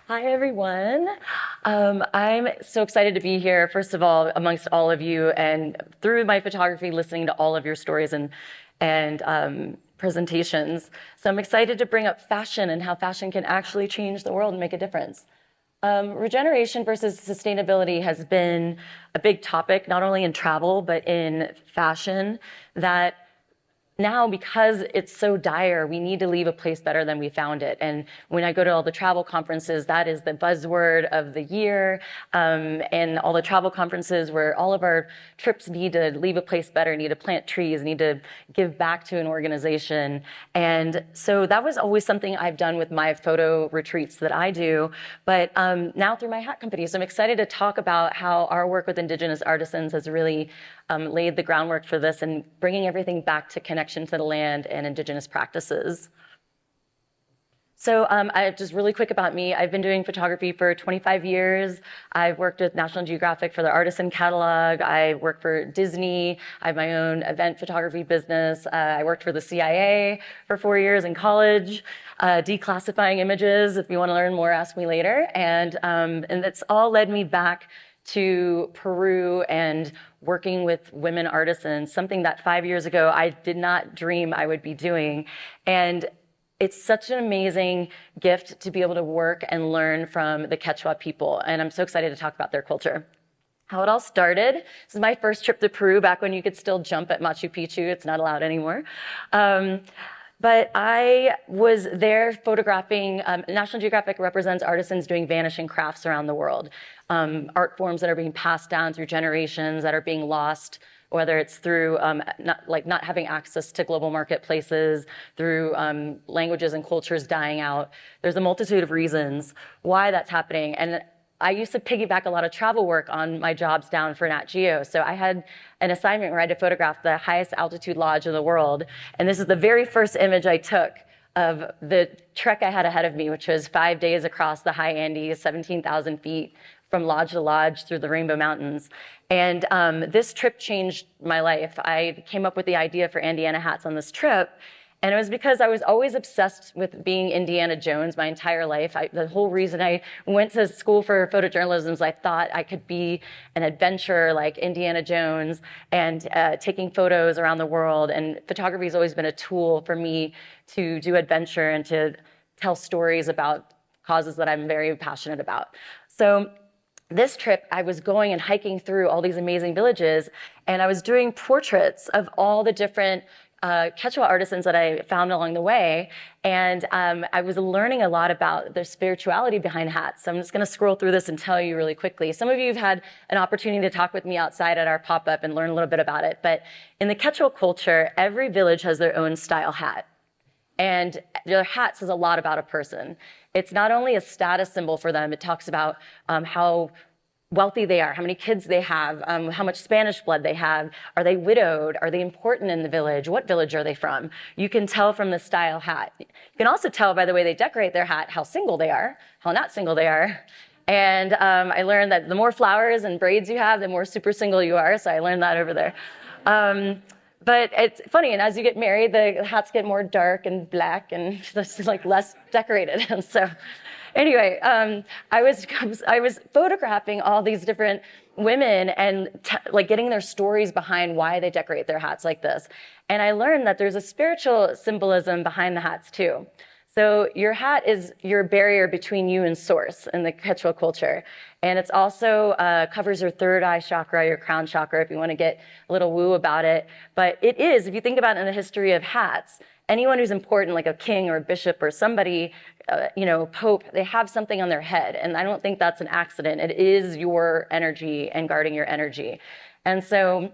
Hi, everyone. I'm so excited to be here, first of all, amongst all of you, and through my photography, listening to all of your stories and presentations. So I'm excited to bring up fashion and how fashion can actually change the world and make a difference. Regeneration versus sustainability has been a big topic, not only in travel, but in fashion, that now, because it's so dire, we need to leave a place better than we found it. And when I go to all the travel conferences, that is the buzzword of the year. And all the travel conferences where all of our trips need to leave a place better, need to plant trees, need to give back to an organization. And so that was always something I've done with my photo retreats that I do, but now through my hat company. So I'm excited to talk about how our work with Indigenous artisans has really laid the groundwork for this and bringing everything back to connection to the land and Indigenous practices. So just really quick about me, I've been doing photography for 25 years. I've worked with National Geographic for their artisan catalog. I work for Disney. I have my own event photography business. I worked for the CIA for 4 years in college, declassifying images. If you want to learn more, ask me later. And that's all led me back to Peru and working with women artisans, something that 5 years ago I did not dream I would be doing. And it's such an amazing gift to be able to work and learn from the Quechua people. And I'm so excited to talk about their culture. How it all started, this is my first trip to Peru, back when you could still jump at Machu Picchu. It's not allowed anymore. But I was there photographing. National Geographic represents artisans doing vanishing crafts around the world. Art forms that are being passed down through generations, that are being lost, whether it's through not having access to global marketplaces, through languages and cultures dying out. There's a multitude of reasons why that's happening. And I used to piggyback a lot of travel work on my jobs down for Nat Geo. So I had an assignment where I had to photograph the highest altitude lodge in the world. And this is the very first image I took of the trek I had ahead of me, which was 5 days across the high Andes, 17,000 feet from lodge to lodge through the Rainbow Mountains. And this trip changed my life. I came up with the idea for Andeana hats on this trip. And it was because I was always obsessed with being Indiana Jones my entire life. The whole reason I went to school for photojournalism is I thought I could be an adventurer like Indiana Jones and taking photos around the world. And photography has always been a tool for me to do adventure and to tell stories about causes that I'm very passionate about. So this trip, I was going and hiking through all these amazing villages, and I was doing portraits of all the different Quechua artisans that I found along the way, and I was learning a lot about the spirituality behind hats. So I'm just going to scroll through this and tell you really quickly. Some of you have had an opportunity to talk with me outside at our pop-up and learn a little bit about it, but in the Quechua culture, every village has their own style hat, and their hat says a lot about a person. It's not only a status symbol for them, it talks about how wealthy they are, how many kids they have, how much Spanish blood they have, are they widowed, are they important in the village, what village are they from? You can tell from the style hat. You can also tell by the way they decorate their hat how single they are, how not single they are. And I learned that the more flowers and braids you have, the more super single you are, so I learned that over there. But it's funny, and as you get married, the hats get more dark and black and just like less decorated. And so anyway, I was photographing all these different women and like getting their stories behind why they decorate their hats like this. And I learned that there's a spiritual symbolism behind the hats too. So your hat is your barrier between you and source in the Quechua culture. And it's also covers your third eye chakra, your crown chakra, if you want to get a little woo about it. But it is, if you think about it in the history of hats, anyone who's important, like a king or a bishop or somebody, pope, they have something on their head. And I don't think that's an accident. It is your energy and guarding your energy. And so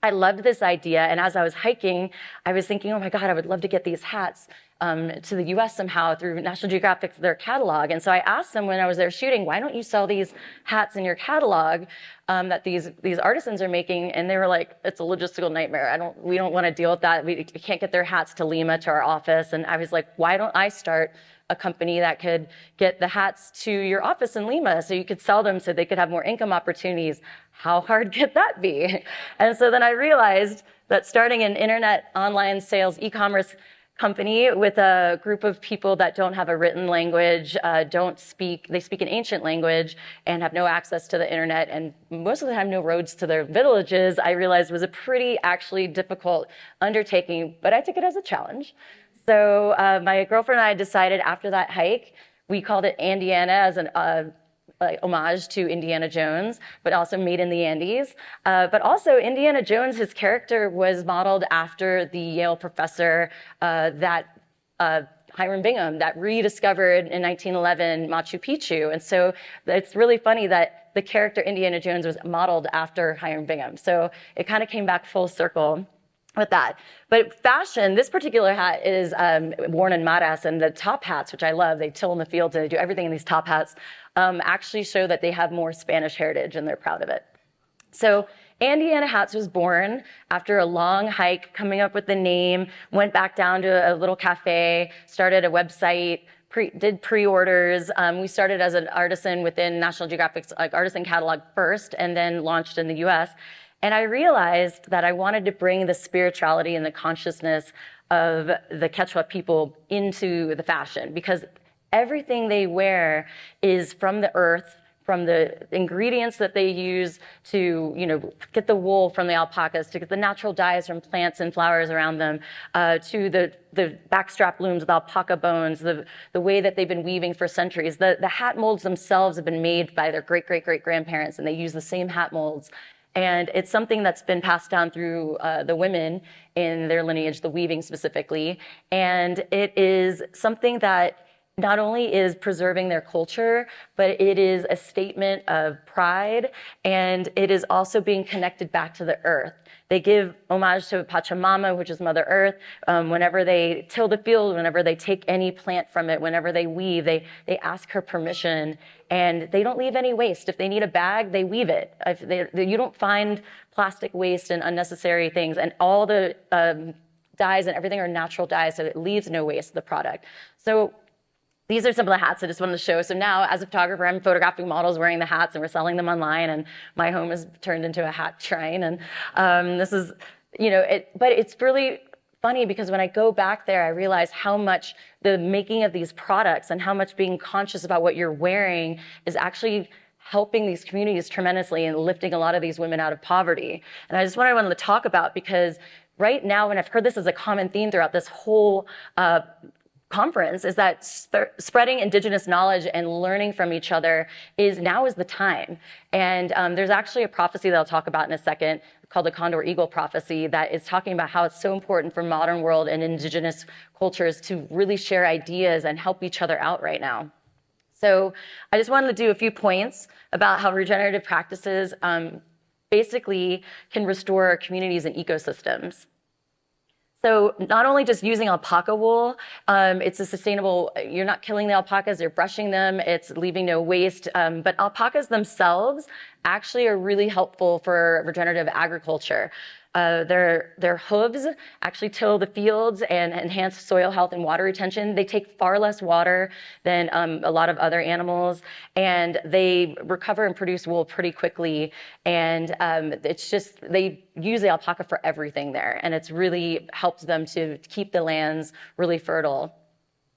I loved this idea. And as I was hiking, I was thinking, oh my God, I would love to get these hats to the US somehow through National Geographic, their catalog. And so I asked them when I was there shooting, why don't you sell these hats in your catalog that these artisans are making? And they were like, it's a logistical nightmare. We don't want to deal with that. We can't get their hats to Lima, to our office. And I was like, why don't I start a company that could get the hats to your office in Lima so you could sell them so they could have more income opportunities? How hard could that be? And so then I realized that starting an internet online sales e-commerce company with a group of people that don't have a written language, they speak an ancient language and have no access to the internet, and most of the time no roads to their villages. I realized was a pretty actually difficult undertaking, but I took it as a challenge. So my girlfriend and I decided after that hike, we called it Andeana as an homage to Indiana Jones, but also made in the Andes. But also Indiana Jones, his character was modeled after the Yale professor that Hiram Bingham that rediscovered in 1911 Machu Picchu. And so it's really funny that the character Indiana Jones was modeled after Hiram Bingham. So it kind of came back full circle with that. But fashion, this particular hat is worn in Maras, and the top hats, which I love, they till in the fields and they do everything in these top hats, actually show that they have more Spanish heritage and they're proud of it. So Andeana Hats was born after a long hike, coming up with the name, went back down to a little cafe, started a website, did pre-orders. We started as an artisan within National Geographic's artisan catalog first, and then launched in the US. And I realized that I wanted to bring the spirituality and the consciousness of the Quechua people into the fashion, because everything they wear is from the earth, from the ingredients that they use to, get the wool from the alpacas, to get the natural dyes from plants and flowers around them, to the backstrap looms with alpaca bones, the way that they've been weaving for centuries. The hat molds themselves have been made by their great-great-great-grandparents, and they use the same hat molds. And it's something that's been passed down through the women in their lineage, the weaving specifically. And it is something that not only is preserving their culture, but it is a statement of pride, and it is also being connected back to the earth. They give homage to Pachamama, which is Mother Earth. Whenever they till the field, whenever they take any plant from it, whenever they weave, they ask her permission, and they don't leave any waste. If they need a bag, they weave it. You don't find plastic waste and unnecessary things, and all the dyes and everything are natural dyes, so it leaves no waste, the product. So these are some of the hats I just wanted to show. So now, as a photographer, I'm photographing models wearing the hats, and we're selling them online, and my home is turned into a hat shrine. And this is, but it's really funny because when I go back there, I realize how much the making of these products and how much being conscious about what you're wearing is actually helping these communities tremendously and lifting a lot of these women out of poverty. And I just wanted to talk about, because right now, and I've heard this as a common theme throughout this whole conference, is that spreading Indigenous knowledge and learning from each other is the time. And there's actually a prophecy that I'll talk about in a second called the Condor Eagle prophecy that is talking about how it's so important for modern world and Indigenous cultures to really share ideas and help each other out right now. So I just wanted to do a few points about how regenerative practices basically can restore communities and ecosystems. So not only just using alpaca wool, it's a sustainable, you're not killing the alpacas, you're brushing them, it's leaving no waste, but alpacas themselves actually are really helpful for regenerative agriculture. Their hooves actually till the fields and enhance soil health and water retention. They take far less water than a lot of other animals, and they recover and produce wool pretty quickly. And it's just, they use the alpaca for everything there, and it's really helped them to keep the lands really fertile.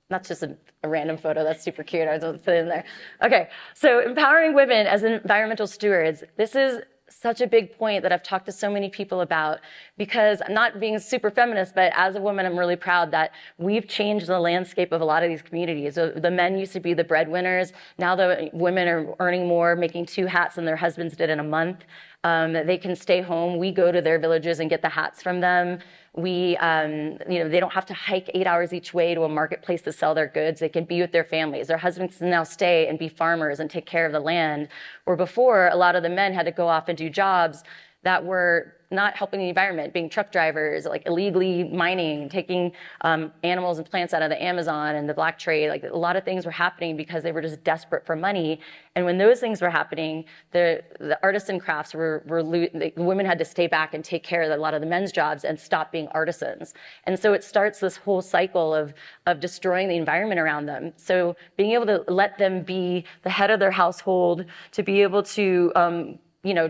That's just a random photo. That's super cute. I was put it in there. Okay, so empowering women as environmental stewards. This is such a big point that I've talked to so many people about, because I'm not being super feminist, but as a woman, I'm really proud that we've changed the landscape of a lot of these communities. So the men used to be the breadwinners. Now the women are earning more, making 2 hats than their husbands did in a month. They can stay home. We go to their villages and get the hats from them. They don't have to hike 8 hours each way to a marketplace to sell their goods. They can be with their families. Their husbands can now stay and be farmers and take care of the land. Where before, a lot of the men had to go off and do jobs that were not helping the environment, being truck drivers, like illegally mining, taking animals and plants out of the Amazon and the black trade. Like a lot of things were happening because they were just desperate for money. And when those things were happening, the artisan crafts the women had to stay back and take care of a lot of the men's jobs and stop being artisans. And so it starts this whole cycle of destroying the environment around them. So being able to let them be the head of their household, to be able to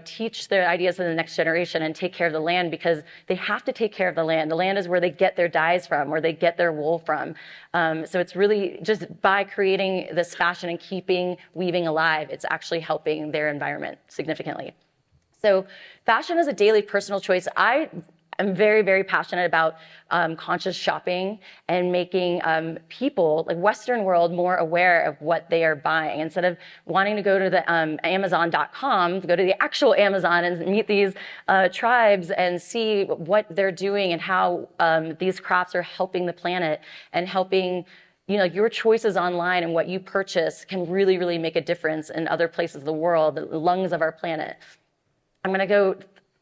teach their ideas to the next generation and take care of the land, because they have to take care of the land. The land is where they get their dyes from, where they get their wool from. So it's really just by creating this fashion and keeping weaving alive, it's actually helping their environment significantly. So fashion is a daily personal choice. I'm very, very passionate about conscious shopping and making people, like Western world, more aware of what they are buying. Instead of wanting to go to the Amazon.com, go to the actual Amazon and meet these tribes and see what they're doing and how these crafts are helping the planet and helping, your choices online and what you purchase can really, really make a difference in other places of the world, the lungs of our planet. I'm going to go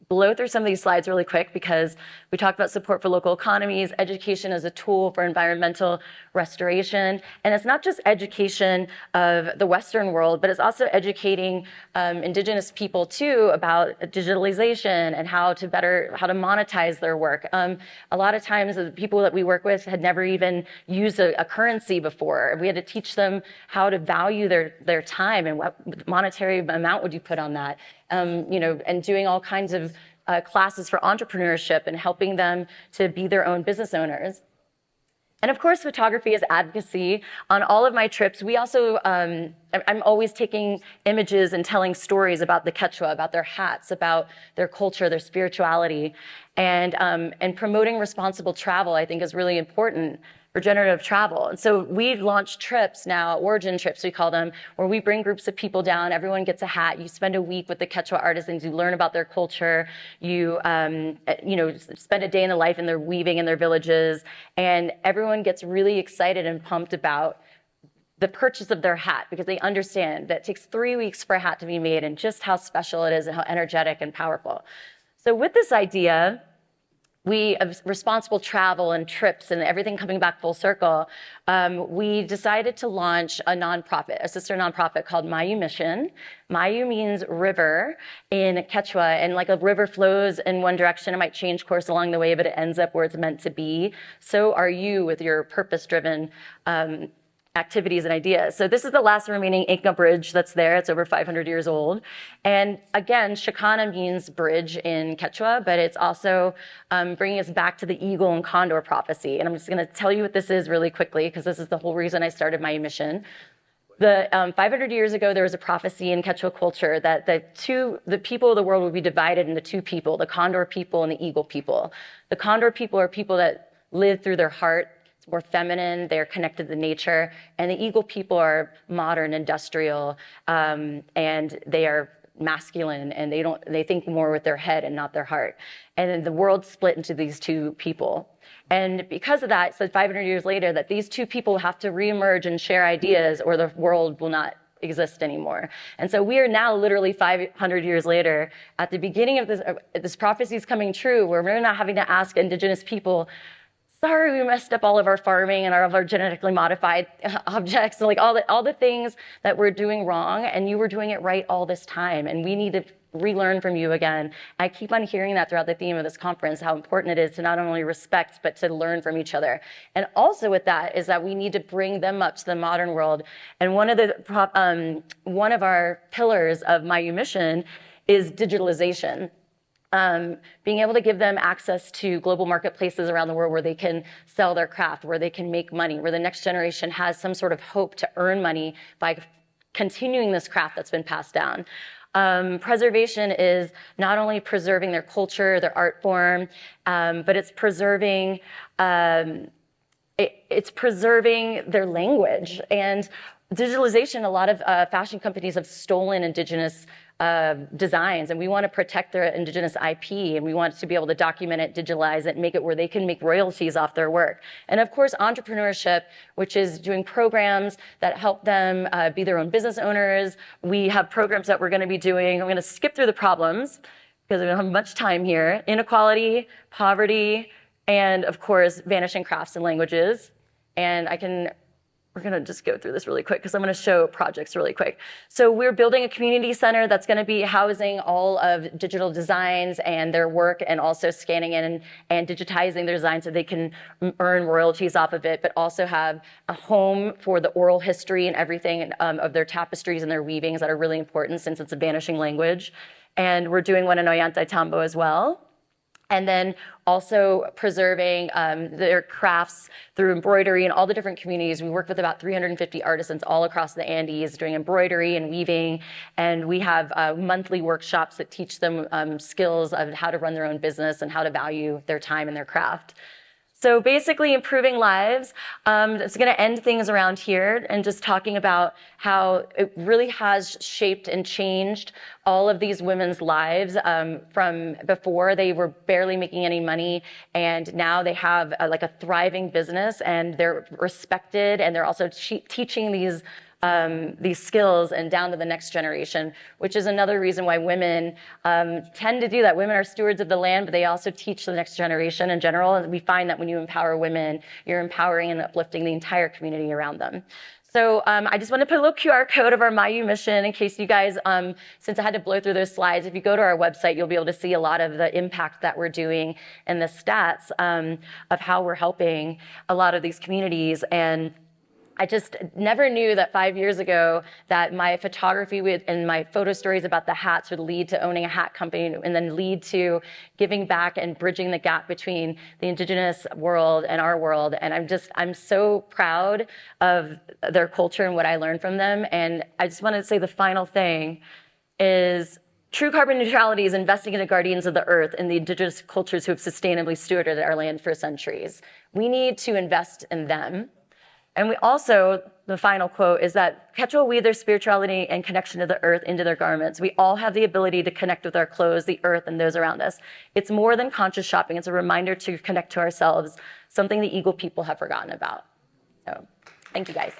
blow through some of these slides really quick because we talked about support for local economies, education as a tool for environmental restoration. And it's not just education of the Western world, but it's also educating Indigenous people too about digitalization and how to monetize their work. A lot of times the people that we work with had never even used a currency before. We had to teach them how to value their time and what monetary amount would you put on that. And doing all kinds of classes for entrepreneurship and helping them to be their own business owners. And of course, photography is advocacy. On all of my trips, we also, I'm always taking images and telling stories about the Quechua, about their hats, about their culture, their spirituality. And promoting responsible travel, I think, is really important. Regenerative travel. And so we launched trips now, origin trips we call them, where we bring groups of people down, everyone gets a hat, you spend a week with the Quechua artisans, you learn about their culture, you spend a day in the life in their weaving in their villages, and everyone gets really excited and pumped about the purchase of their hat because they understand that it takes 3 weeks for a hat to be made and just how special it is and how energetic and powerful. So with this idea, of responsible travel and trips and everything coming back full circle, we decided to launch a sister nonprofit called Mayu Mission. Mayu means river in Quechua, and like a river flows in one direction, it might change course along the way, but it ends up where it's meant to be. So are you with your purpose-driven activities and ideas. So this is the last remaining Inca bridge that's there. It's over 500 years old. And again, Chicana means bridge in Quechua, but it's also bringing us back to the eagle and condor prophecy. And I'm just going to tell you what this is really quickly, because this is the whole reason I started my mission. 500 years ago, there was a prophecy in Quechua culture that the people of the world would be divided into two people, the condor people and the eagle people. The condor people are people that live through their heart, more feminine, they're connected to nature, and the eagle people are modern, industrial, and they are masculine, and they think more with their head and not their heart. And then the world split into these two people. And because of that, so 500 years later, that these two people have to reemerge and share ideas, or the world will not exist anymore. And so we are now literally 500 years later at the beginning of this prophecy is coming true, where we're not having to ask Indigenous people, sorry, we messed up all of our farming and all of our genetically modified objects, and like all the things that we're doing wrong, and you were doing it right all this time, and we need to relearn from you again. I keep on hearing that throughout the theme of this conference, how important it is to not only respect, but to learn from each other. And also with that is that we need to bring them up to the modern world. And one of our pillars of Mayu Mission is digitalization. Being able to give them access to global marketplaces around the world where they can sell their craft, where they can make money, where the next generation has some sort of hope to earn money by continuing this craft that's been passed down. Preservation is not only preserving their culture, their art form, but it's preserving their language. And digitalization, a lot of fashion companies have stolen Indigenous designs, and we want to protect their Indigenous IP, and we want to be able to document it, digitalize it, make it where they can make royalties off their work. And of course, entrepreneurship, which is doing programs that help them be their own business owners. We have programs that we're going to be doing. I'm going to skip through the problems because we don't have much time here. Inequality, poverty, and of course, vanishing crafts and languages. And I can we're going to just go through this really quick because I'm going to show projects really quick. So we're building a community center that's going to be housing all of digital designs and their work, and also scanning in and digitizing their design so they can earn royalties off of it, but also have a home for the oral history and everything of their tapestries and their weavings that are really important since it's a vanishing language. And we're doing one in Ollantaytambo as well. And then also preserving their crafts through embroidery in all the different communities. We work with about 350 artisans all across the Andes doing embroidery and weaving. And we have monthly workshops that teach them skills of how to run their own business and how to value their time and their craft. So basically improving lives. It's going to end things around here and just talking about how it really has shaped and changed all of these women's lives from before. They were barely making any money, and now they have like a thriving business, and they're respected, and they're also teaching these skills and down to the next generation, which is another reason why women tend to do that. Women are stewards of the land, but they also teach the next generation in general. And we find that when you empower women, you're empowering and uplifting the entire community around them. So I just want to put a little QR code of our Mayu mission in case you guys, since I had to blow through those slides, if you go to our website, you'll be able to see a lot of the impact that we're doing and the stats of how we're helping a lot of these communities. And I just never knew that 5 years ago that my photography and my photo stories about the hats would lead to owning a hat company, and then lead to giving back and bridging the gap between the Indigenous world and our world. And I'm so proud of their culture and what I learned from them. And I just wanted to say the final thing is true carbon neutrality is investing in the guardians of the earth and the Indigenous cultures who have sustainably stewarded our land for centuries. We need to invest in them. And we also, the final quote is that Quechua weave their spirituality and connection to the earth into their garments. We all have the ability to connect with our clothes, the earth, and those around us. It's more than conscious shopping. It's a reminder to connect to ourselves, something the Eagle people have forgotten about. So, thank you guys.